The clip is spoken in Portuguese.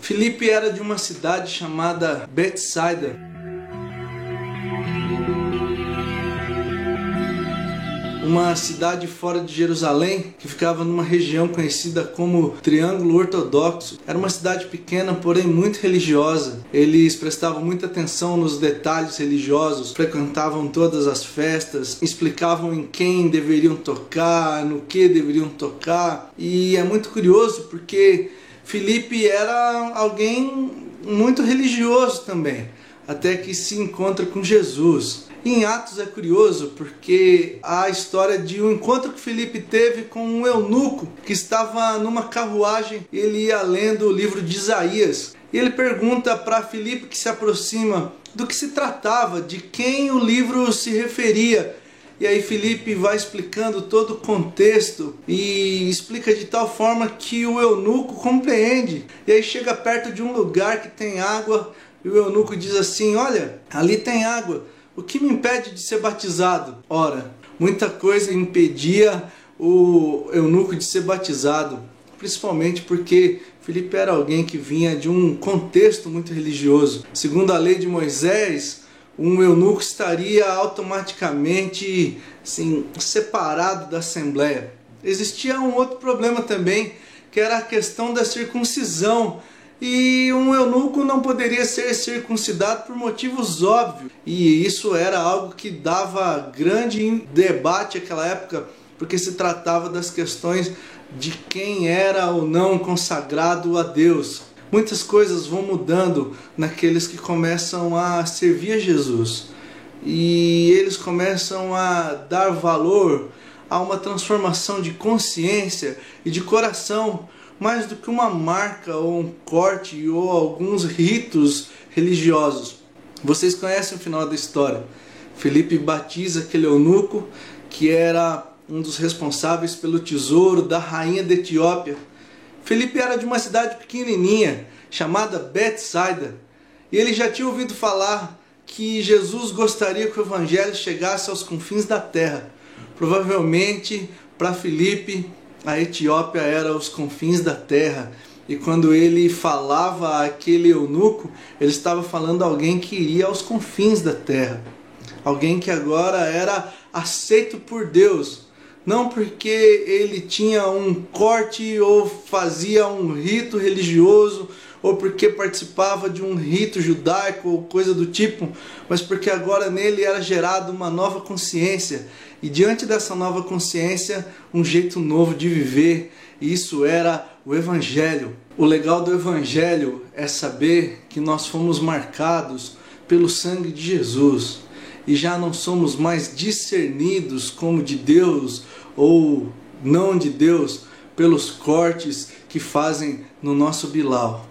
Filipe era de uma cidade chamada Betsaida. Uma cidade fora de Jerusalém, que ficava numa região conhecida como Triângulo Ortodoxo. Era uma cidade pequena, porém muito religiosa. Eles prestavam muita atenção nos detalhes religiosos, frequentavam todas as festas, explicavam em quem deveriam tocar, no que deveriam tocar. E é muito curioso porque Filipe era alguém muito religioso também, até que se encontra com Jesus. Em Atos é curioso porque a história de um encontro que Filipe teve com um eunuco que estava numa carruagem. Ele ia lendo o livro de Isaías e ele pergunta para Filipe, que se aproxima, do que se tratava, de quem o livro se referia. E aí Filipe vai explicando todo o contexto e explica de tal forma que o eunuco compreende. E aí chega perto de um lugar que tem água e o eunuco diz assim: olha, ali tem água. O que me impede de ser batizado? Ora, muita coisa impedia o eunuco de ser batizado, principalmente porque Filipe era alguém que vinha de um contexto muito religioso. Segundo a lei de Moisés, um eunuco estaria automaticamente separado da Assembleia. Existia um outro problema também, que era a questão da circuncisão. E um eunuco não poderia ser circuncidado por motivos óbvios. E isso era algo que dava grande debate naquela época, porque se tratava das questões de quem era ou não consagrado a Deus. Muitas coisas vão mudando naqueles que começam a servir a Jesus. E eles começam a dar valor a uma transformação de consciência e de coração, mais do que uma marca ou um corte ou alguns ritos religiosos. Vocês conhecem o final da história. Filipe batiza aquele eunuco que era um dos responsáveis pelo tesouro da rainha da Etiópia. Filipe era de uma cidade pequenininha chamada Betsaida e ele já tinha ouvido falar que Jesus gostaria que o evangelho chegasse aos confins da terra. Provavelmente para Filipe a Etiópia era os confins da terra, e quando ele falava àquele eunuco, ele estava falando a alguém que iria aos confins da terra, alguém que agora era aceito por Deus, não porque ele tinha um corte ou fazia um rito religioso, ou porque participava de um rito judaico ou coisa do tipo, mas porque agora nele era gerada uma nova consciência, e diante dessa nova consciência, um jeito novo de viver, e isso era o Evangelho. O legal do Evangelho é saber que nós fomos marcados pelo sangue de Jesus, e já não somos mais discernidos como de Deus ou não de Deus pelos cortes que fazem no nosso bilau.